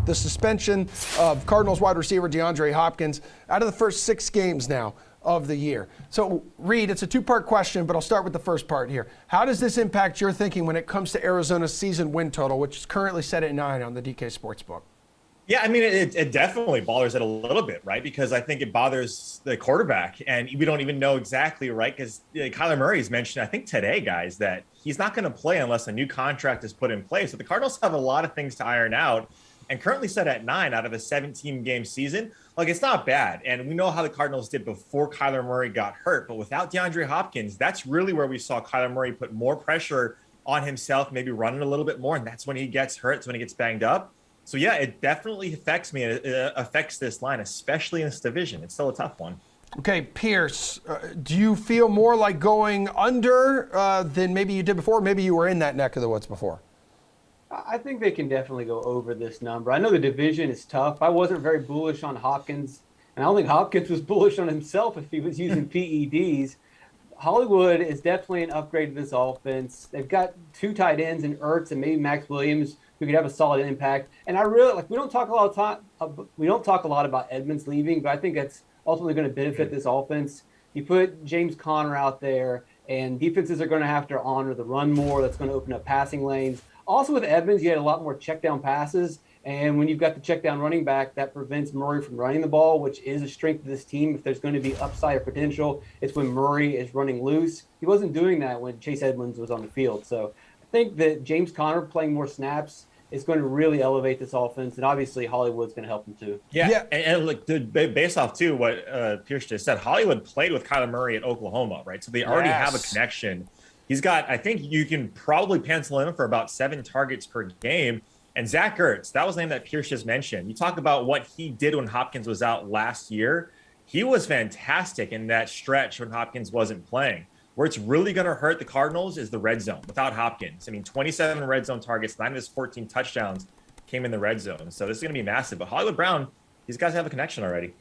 the suspension of Cardinals wide receiver Deandre Hopkins out of the first 6 games now of the year. So, Reid, it's a 2-part question, but I'll start with the first part here. How does this impact your thinking when it comes to Arizona's season win total, which is currently set at 9 on the DK Sportsbook? Yeah, I mean, it definitely bothers it a little bit, right? Because I think it bothers the quarterback, and we don't even know exactly, right? Because Kyler Murray's mentioned, I think today, guys, that he's not going to play unless a new contract is put in place. So the Cardinals have a lot of things to iron out, and currently set at 9 out of a 17-game season. Like, it's not bad, and we know how the Cardinals did before Kyler Murray got hurt. But without DeAndre Hopkins, that's really where we saw Kyler Murray put more pressure on himself, maybe running a little bit more, and that's when he gets hurt. It's when he gets banged up. So, yeah, it definitely affects me. It affects this line, especially in this division. It's still a tough one. Okay, Pearce, do you feel more like going under than maybe you did before? Maybe you were in that neck of the woods before. I think they can definitely go over this number. I know the division is tough. I wasn't very bullish on Hopkins, and I don't think Hopkins was bullish on himself if he was using PEDs. Hollywood is definitely an upgrade to this offense. They've got 2 tight ends in Ertz and maybe Max Williams who could have a solid impact. And I really we don't talk a lot about Edmonds leaving, but I think that's ultimately going to benefit this offense. You put James Conner out there, and defenses are going to have to honor the run more. That's going to open up passing lanes. Also with Edmonds, you had a lot more check down passes. And when you've got the check down running back, that prevents Murray from running the ball, which is a strength of this team. If there's going to be upside or potential, it's when Murray is running loose. He wasn't doing that when Chase Edmonds was on the field. So I think that James Conner playing more snaps is going to really elevate this offense. And obviously Hollywood's going to help him too. Yeah. And look, based off too what Pearce just said, Hollywood played with Kyler Murray at Oklahoma, right? So they already have a connection. He's got, I think you can probably pencil in for about 7 targets per game. And Zach Ertz, that was the name that Pearce just mentioned. You talk about what he did when Hopkins was out last year. He was fantastic in that stretch when Hopkins wasn't playing. Where it's really going to hurt the Cardinals is the red zone without Hopkins. I mean, 27 red zone targets, 9 of his 14 touchdowns came in the red zone. So this is going to be massive. But Hollywood Brown, these guys have a connection already.